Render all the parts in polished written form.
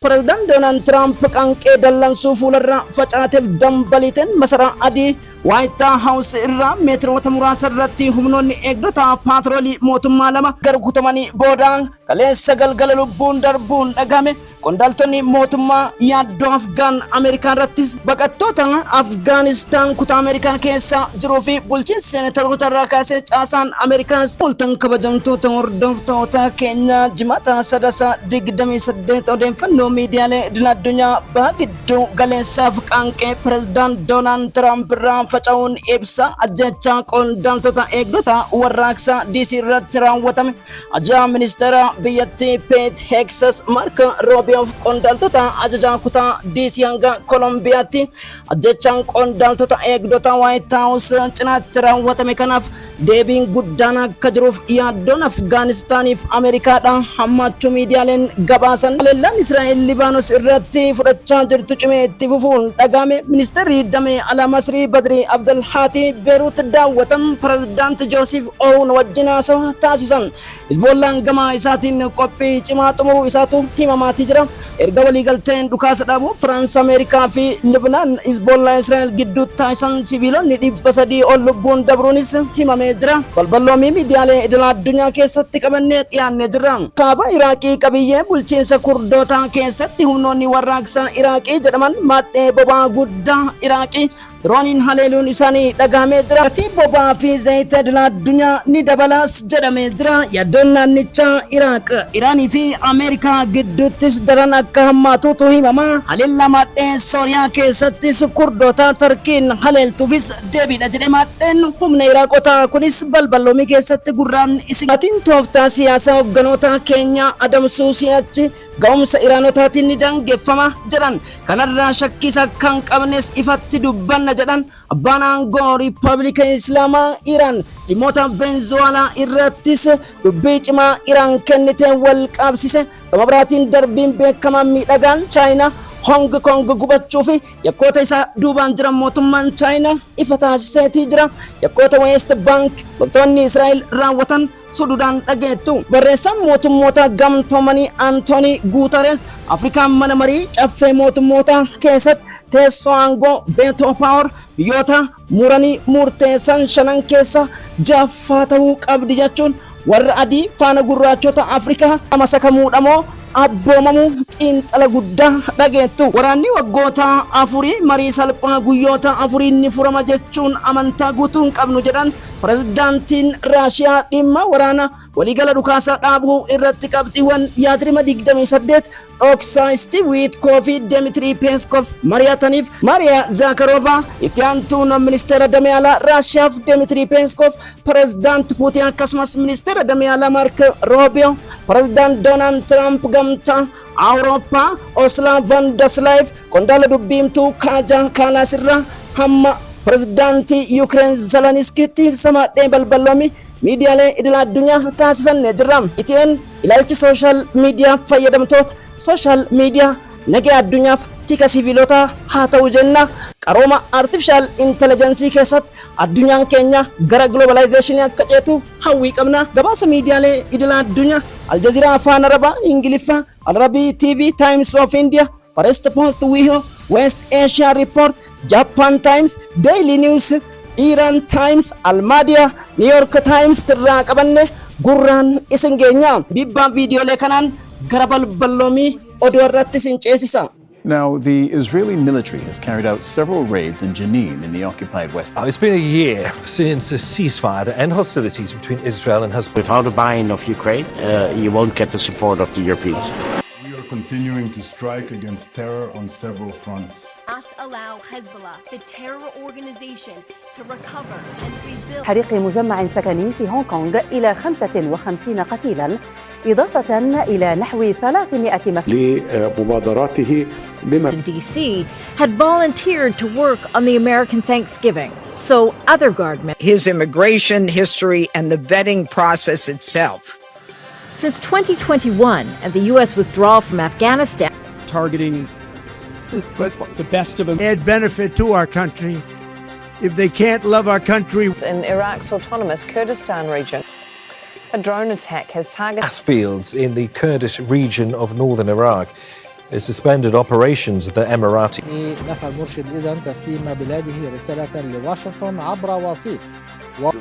President Donald Trump qanqee dallansuu fuularra facaateef dambaliteen masaraa adii White House irraa meetiroota muraasa irratti humnoonni eegdota paatroolii mootummaa lama garguutamanii boodaan kaleessa galgala lubbuun darbuun dhagame. Qondaaltonni mootummaa yaaddoo Afgaan Ameerikaa irrattis baqattoota Afgaanistaan kutaa Ameerikaa keessa jiruu fi bulchiinsa seenataroota irraa kaasee caasaan Ameerikaas fultan kabajamtoota hordoftoota keenya jimaata 3/28 odeeffannoo miidiyaalee idil-addunyaa baagiddu galeessaaf qanqee President Donald Trump irraa faca'uun ibsa ajjechaa qondaaltota eegdota warraaqsa DC irratti raawwatame. Ajajaa ministeera biyyattii Pete Hegseth Mark Rubio qondaaltota ajajaa kutaa DC hanga Kolombiyaatti ajjechaan qondaaltota eegdota White House cinaatti raawwatame kanaaf deebiin guddaan akka jiruuf yaaddoon Afgaanistaaniif Ameerikaadha hammaachuu miidiyaaleen gabaasan. Leellaan Israa'el Libaanos irratti fudhachaa jirtu cimee itti fufuun dhagame. Ministeerri damee alaa Masrii Badri Abdul Hati Beirut daawwatan Pirezidaanti Joosef Owen wajjin haasawa taasisan. Hizboollaan gama isaatiin qophii cimaa xumuruu isaatu himamaatii jira. Erga waliigalteen dhukaasa dhaabuu Firaans, Ameerikaa fi Libnaan Hizboolaa Israa'el gidduutti taasisan sibiilonni 300 ol lubbuun dabruunis himamee jira. Balballoomii miidiyaalee idil-addunyaa keessatti qabannee dhiyaannee jirra. Kaaba Iraaqii qabiyyee bulchiinsa Kurdootaa keessatti humnoonni warraaqsaa Iraaqii jedhaman maadhee boba'aa guddaa Iraaqii drooniin haleeluun isaanii dhagahamee jira. Gatii boba'aa fi zayita idil-addunyaa ni dabalaas jedhamee jira. Yaaddoon naannichaa Iraaq, Iraanii fi Ameerikaa gidduuttis daran akka hammaatuutu himama. Haleellaa maadhee Sooriyaa keessattis Kurdoota Turkiin haleeltuufis deebiidha jedhe maadheen humna Iraaqotaa kunis balballoomii keessatti gurraan isin. Gatiin tooftaa siyaasaa hogganoota keenya adamsuu si'achi ga'umsa Iraanotaatiin ni dangeeffama jedhan. Kanarraa shakkiis akka hin qabnes ifatti dubbanna jedhan abbaan aangoo Riippaabilika Islaamaa Iraan dhimmoota Venezuelaa irrattis dubbii cimaa Iraan kennitee wal qabsise. Gama biraatiin darbiin beekamaan miidhagaan Chaayinaa Hong Kong gubachuu fi yakkoota isaa duubaan jiran mootummaan Chaayinaa ifa taasiseetii jira. Yakkoota West Bank loltoonni Israa'el raawwatan suduudhaan dhageettu. Barreessaan mootummoota gamtoomanii Antoonii Guutarees Afrikaan mana marii caffee mootummoota keessatti teessoo aangoo veetoo paawar biyyoota muranii murteessan 5 keessa 6 ta'uu qabdi jechuun warra adii faana gurraachota Afrikaa masakamuudha moo abboomamu xiinxala guddaa dhageettu. Waraanni waggoota 4 marii salphaa guyyoota 4 ni furama jechuun amantaa guutuu hin qabnu jedhan Pirezidaantiin Raashiyaa dhimma waraana waliigala dhukaasa dhaabuu irratti qabxiiwwan yaadrima 28 dhoksaayistii Wiitkoo fi Dmitry Peskov mari'ataniif Mariya Zakharova itti aantuun ministeera damee alaa Raashiyaaf Dmitry Peskov Pirezidaanti Puutiin akkasumas ministeera damee alaa Mark Rubio Pirezidaanti Donald Trump gamtaa Awurooppaa Ursula von der Leyen qondaala dubbiimtuu Kaja Kallas irraa hamma Pirezidaanti Ukraine Zeleniskiitti samaadhee balballoomii miidiyaalee idil-addunyaa taasifannee jirra. Itiin ilaalchi sooshaal miidiyaa fayyadamtoota sooshaal miidiyaa nagaa addunyaaf tika siviilota haa ta'u jenna. Qarooma artificial intelligence keessatti addunyaan keenya gara globalizationii akka ceetu hawwii qabna. Gabaasa miidiyaalee idil-addunyaa Aljazeeraa afaan Arabaa, Ingiliffaa, Al-Arabii TV, Times of India, First Post, WIHO, West Asia Report, Japan Times, Daily News, Iran Times, Al-Madiya, New York Times irraa qabanne gurraan isin geenya. Bibbaa viidiyoolee kanaan gara balballoomii oduu irratti isin ceesisa. Now, the Israeli military has carried out several raids in Jenin in the occupied West Bank. It's been a year since a ceasefire to end hostilities between Israel and Hezbollah. Without a buy-in of Ukraine, you won't get the support of the Europeans. We are continuing to strike against terror on several fronts. Not allow Hezbollah, the terror organization, to recover and rebuild. حريق مجمع سكني في هونغ كونغ إلى 55 قتيلا إضافة إلى نحو 300 لمبادراته بما DC had volunteered to work on the American Thanksgiving, so other guard members. His immigration history and the vetting process itself. Since 2021 and the U.S. withdrawal from Afghanistan, targeting the best of them. Add benefit to our country. If they can't love our country. In Iraq's autonomous Kurdistan region, a drone attack has targeted gas fields in the Kurdish region of northern Iraq. It suspended operations of the Emirati. نفى المرشد إذن تسليم بلاده رسالة لواشنطن عبر وسيط.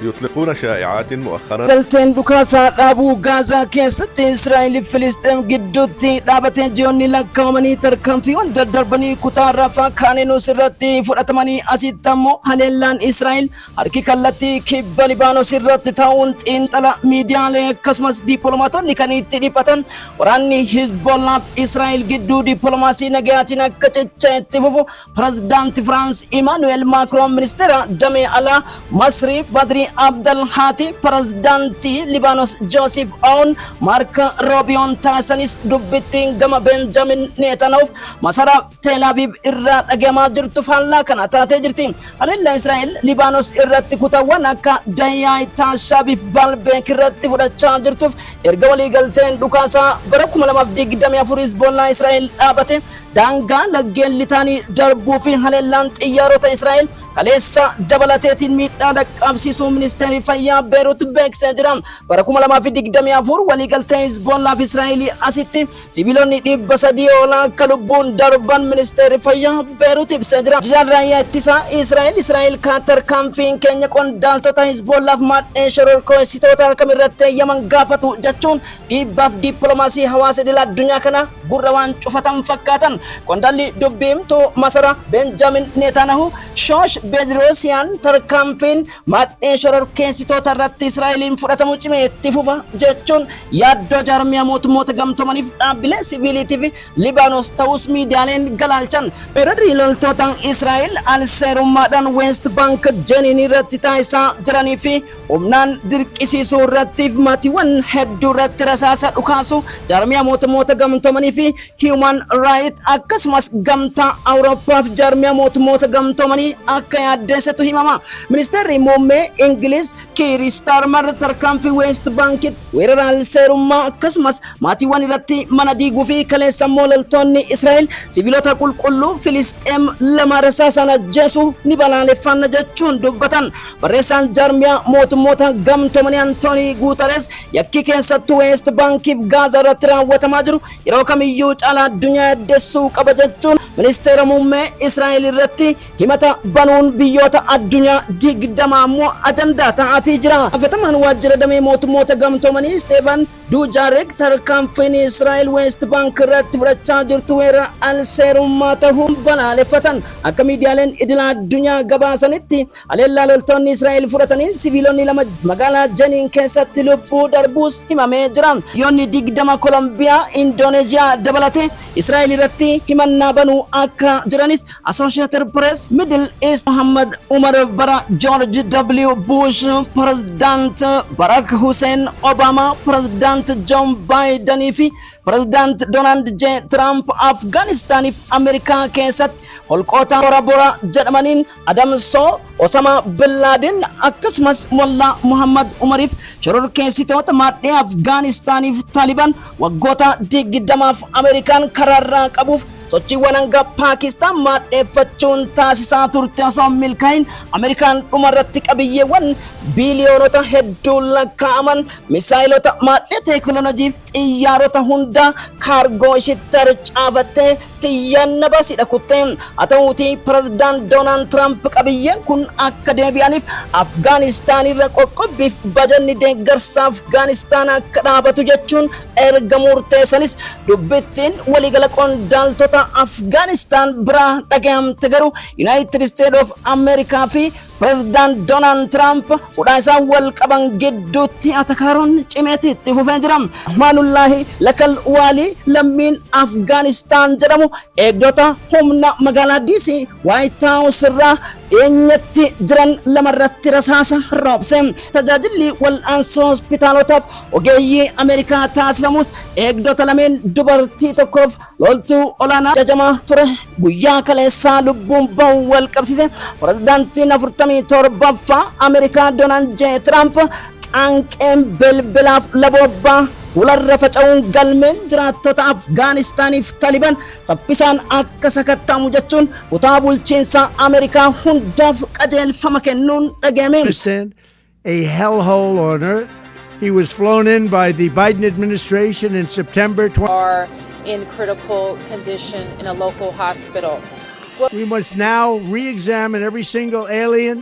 يطلقون شائعات مؤخرا. galteen dhukaasaa dhaabuu gaazaa keessatti Israa'eel Filisxeem gidduutti dhaabatee ji'oonni lakkaa'amanii tarkaanfiiwwan daddarbanii kutaa rafaa kaaninuus irratti fudhatamanii asitti ammoo haleellaan Israa'eel harki kallattii kibba Libaanos irratti ta'uun xiinxala miidiyaalee akkasumas dippiloomaatonni kan itti dhiphatan waraanni Hizbollaaf Israa'eel gidduu dippiloomaasii nagayaatiin akka cicha itti fufu pirezidaantii Firaans Imaanu'eel Maakroon ministeera damee alaa Masrii Badri Abdel Hati pirezidaantii Libaanos Joosef Aoun Mark Rubioon taasisanis dubbittiin gama Benjamin Netanyahu masaraa Tel Aviv irraa dhagahamaa jirtu faallaa kana taatee jirti. Haleellaa Israa'eel Libaanos irratti kutaawwan akka Dayaa Taashabiif Baalbeek irratti fudhachaa jirtuuf erga waliigalteen dhukaasaa bara 2024 Hizbollaa Israa'eel dhaabate daangaa laggeen litaanii darbuu fi haleellaan xiyyaarota Israa'eel kaleessa dabalateetiin miidhaa dhaqqabsiisuu ministeerri fayyaa Beerut beeksisee jira. Bara 2024 waliigaltee Hizbollaa fi Israa'eel asitti sibiilonni 300 olaa akka lubbuun darban ministeerri fayyaa Beerut ibsee jira. Raayyaa ittisaa Israa'eel kaatar kaamfiin keenya qondaaltota Hizbollaaf maadhee shororkeessitoota kamirratti eeyyaman gaafatu jechuun dhiibbaaf dippiloomaasii hawaasa idil addunyaa kana gurra waan cufatan fakkaatan. Qondaalli dubbiimtuu masara Benjamin Netanyahu Shoosh Bedrosiyan tarkaanfiin maadhee shororkeessitoota irratti Israa'eliin fudhatamu cimee itti fufa jechuun yaaddoo jaarmiyaa mootummoota gamtoomaniif dhaabbilee siviiliitiif Libaanos ta'us miidiyaaleen galaalchan. Irratti loltoota Israa'eel alseerummaadhaan West Bank Jenin irratti taasisaa jiranii fi humnaan dirqisiisuu irratti maatiiwwan hedduu irratti rasaasa dhukaasu jaarmiyaa mootummoota gamtoomanii fi Human Rights akkasumas gamtaa Awurooppaa fi jaarmiyaa mootummoota gamtoomanii akka yaaddeessatu himama. Ministeerri muummee Ingiliz Keir Starmer tarkaanfii West Bankitti weerara alseerummaa akkasumas maatiiwwan irratti mana diiguu fi kaleessa loltoonni Israa'eel sibiilota qulqulluu Filisxeem lama rasaasaan ajjeesuu ni balaaleffanna jechuun dubbatan. Barreessaan jaarmiyaa mootummoota gamtoomanii Antoonii Guuteres yakki keessattuu West Bankiif Gaazaa irratti raawwatamaa jiru yeroo kamiyyuu caalaa addunyaa yaaddessuu qaba jechuun ministeera muummee Israa'eel irratti himata banuun biyyoota addunyaa 20 ammoo ajandaa ta'atii jira. Afetamaan waajjira damee mootummoota gamtoomanii Steefan Dujarric tarkaanfiin Israa'eel West Bank irratti fudhachaa jirtu weerara alseerummaa ta'uun balaaleffatan. Akka miidiyaaleen idil addunyaa gabaasanitti haleellaa loltoonni Israa'eel fudhataniin siviilonni lama magaalaa Jenin keessatti lubbuu darbuus himamee jira. Biyyoonni 20 Kolombiyaa, Indooneeziyaa dabalatee Israa'eel irratti himannaa banuu akka jiranis Associated Press, Middle East Muhammad Umar bara George W. Bush, President Barack Hussein Obama, President John Biden fi President Donald J. Trump Afghanistan fi Amerikaa keessatti holqoota bora jedhamaniin adamsoo Osama Bin Laden akkasumas Mullah Muhammad Umariif shororkeessitoota maadhee Afghaanistaniif Taliban waggoota 20 Amerikaan karaarraa qabuuf sochiiwwan hanga Paakistaan maadheeffachuun taasisaa turte osoo milkaa'in Amerikaan dhumarratti qabiyyeewwan biiliyoonota hedduu lakkaa'aman misaayilota maadhee teekinooloojiif xiyyaarota hunda kaargoo ishitti harcaafattee xiyyaanna baasiidha kuttee. Haa ta'uutii pirezidaant Doonaald Tiraamp qabiyyeen kun akka deebi'aniif Afgaanistaan irra qoqqobbiif bajanni deeggarsa Afgaanistaan akka dhaabatu jechuun erga murteessanis dubbittiin waliigala qondaaltota Afghanistan bira dhagahamte garuu United States of America fi President Donald Trump udaasaa wal qaban gidduutti atakaaroon cimeetti itti fufee jira. Maanullaahi Lakal Waali lammiin Afghanistan jedhamu eegdota humna magaalaa DC White House irraa dhiyeenyatti jiran lamarratti rasaasa roobse. Tajaajilli wal'aansoo hospitaalotaaf ogeeyyii Ameerikaa taasifamus eegdota lameen dubartii tokkoof loltuu olaanaa jajamaa ture guyyaa kaleessaa lubbuun bahu wal qabsiise. Pirezidaantiin 47ffaa Ameerikaa Donald J. Trump qaanqeen bilbilaaf labobbaa fuularra faca'uun galmeen jiraattota Afgaanistaaniif Taliban saffisaan akka sakatta'amu jechuun kutaa bulchiinsa Ameerikaa hundaaf qajeelfama kennuun dhagahame. A hellhole on earth. He was flown in by the Biden administration in September. in critical condition in a local hospital. We must now re-examine every single alien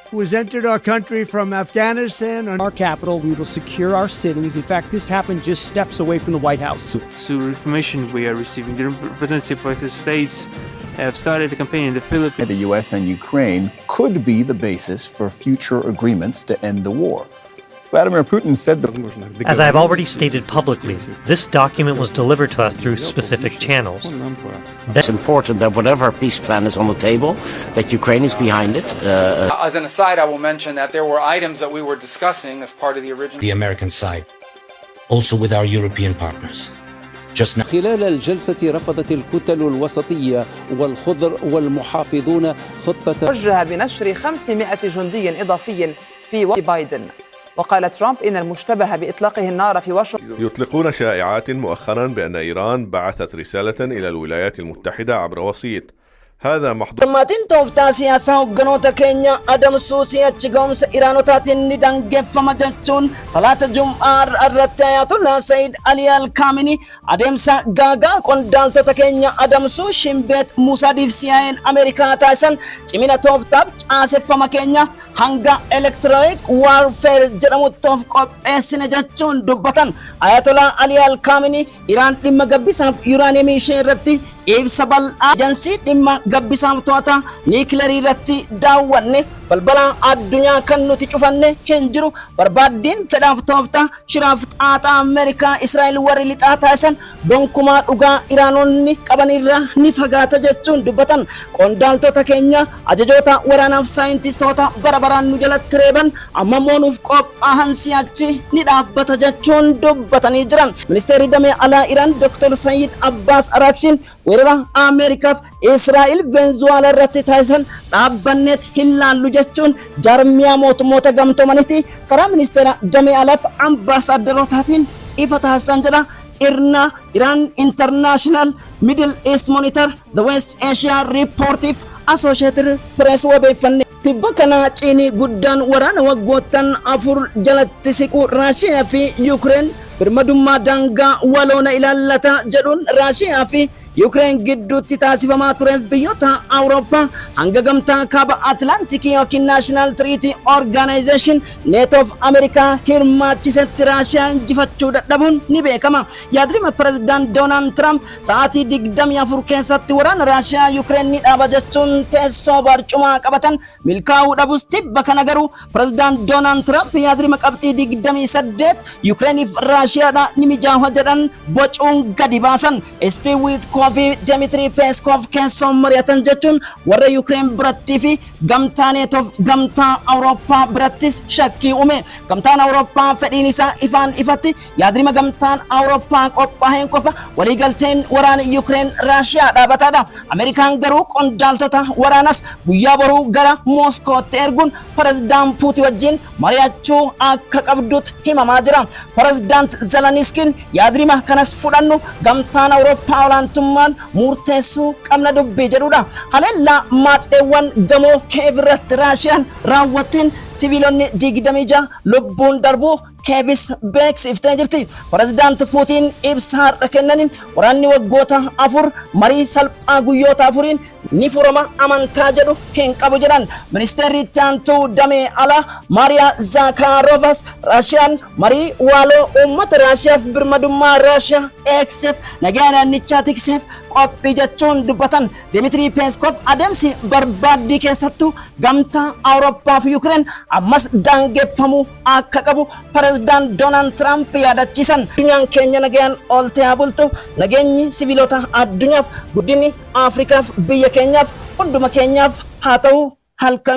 who has entered our country from Afghanistan. Our capital, we will secure our cities. In fact, this happened just steps away from the White House. So information we are receiving, the representative of the states have started a campaign in the Philippines. The U.S. and Ukraine could be the basis for future agreements to end the war. Vladimir Putin said As I have already stated publicly, this document was delivered to us through specific channels. It's important that whatever peace plan is on the table, that Ukraine is behind it. As an aside, I will mention that there were items that we were discussing as part of the original. The American side, also with our European partners. خلال الجلسة رفضت الكتل الوسطية والخضر والمحافظون خطة توجه بنشر 500 جندي إضافي في وقت بايدن. وقال ترامب إن المشتبه بإطلاقه النار في واشنطن. يطلقون شائعات مؤخرا بأن إيران بعثت رسالة إلى الولايات المتحدة عبر وسيط. هذا محضر ماتين توفتا سياسة وغنوتا كينيا أدم سوسيا تشغمس إيرانوتاتين ندنجف فمجتون صلاة جمعة الرتايات الله سيد علي الكامني أدم سا غاغا قندالتو تكينيا أدم سو شمبت موسى ديف سياين أمريكا تايسن تيمينا توفتا آسف فما كينيا هنگا إلكترونيك وارفير جرمو توفقب إسن جتون دبطن آيات الله علي الكامني إيران لما قبسا يورانيمي شيرتي إيب سبال آجنسي لما gabbisaaf to'ata niikilarii irratti daawwanne balbala addunyaa kan nuti cufanne hin jiru barbaaddiin fedhaaf toofta shiraaf xaaxaa Ameerikaa Israa'el warri lixaa taasisan gonkumaa dhugaa Iraanonni qabanirra ni fagaata jechuun dubbatan qondaaltota keenya ajajoota waraanaaf saayintistoota barabaraan nu jalatti reeban amma moonuuf qophaa'an si'achi ni dhaabbata jechuun dubbatanii jiran ministeerri damee alaa Iraan Dr. Sayyid Abbas Arakshin weerara Ameerikaaf Israa'el Venezuela irratti taasisan dhaabbannet hilaallu jechuun jaarmiyaa mootummoota gamtoomanitti karaa ministeera damee alaaf ambaasaaddarootatiin ifa taasisan jedha irna Iran International Middle East Monitor the West Asia Reportive Associated Press wabeeffanne tibba kana ciinii guddaan waraana waggoottan afur jalatti siqu Raashiyaa fi Ukraine birmadummaa daangaa waloona ilaallata jedhuun Raashiyaa fi Ukraine gidduutti taasifamaa tureef biyyoota Awurooppaa hanga gamtaa kaaba Atlantikii yookiin National Treaty Organization NATO of America hirmaachisetti Raashiyaa injifachuu dadhabuun ni beekama. Yaadrima President Donald Trump sa'aatii 24 keessatti waraana Raashiyaa Ukraine ni dhaaba jechuun teessoo barcumaa qabatan milkaa'uu dhabus tibba kana garuu President Donald Trump yaadrima qabxii 28 Ukraineif Raashiyaadha ni mijaawa jedhan bocuun gadi baasan. Steve Witkoff Dmitry Peskov keessoo mari'atan jechuun warra Ukraine birattii fi gamtaa NATO gamtaa Awurooppaa birattis shakkii uume. Gamtaan Awurooppaa fedhiin isaa ifaan ifatti yaadrima gamtaan Awurooppaa qophaa'een qofa waliigalteen waraana Ukraine Raashiyaa dhaabataadha. Ameerikaan garuu qondaaltota waraanas guyyaa boruu gara Moskootti erguun President Putin wajjin mari'achuu akka qabdutti himamaa jira. President Zelenskin yaadrima kanas fudhannu gamtaan Awurooppaa olaantummaan murteessuu qabna dubbii jedhudha. Haleellaa maadheewwan gamoo Kiev irratti Raashiyaan raawwatteen siviilonni 26 lubbuun darbuu Kevis beeksiftee jirti. President Putin ibsa har'a kennaniin waraanni waggoota afur marii salphaa guyyoota afuriin ni furama amantaa jedhu hin qabu jedhan. Ministeerri Taantuu Damee Alaa Maariyaa Zakharovas Raashiyaan marii waaloo uummata Raashiyaaf birmadummaa Raashiyaa eegseef nagaa naannichaa tikseef qophii jechuun dubbatan. Dmitry Peskov adeemsi barbaaddii keessattuu gamtaa Awurooppaa fi Ukraine ammas daangeffamuu akka qabu President Donald Trump yaadachiisan. Addunyaan keenya nagaan oolte haa bultu. Nageenyi siviilota addunyaaf guddinni Afrikaaf biyya keenyaaf hunduma keenyaaf haa ta'u halkan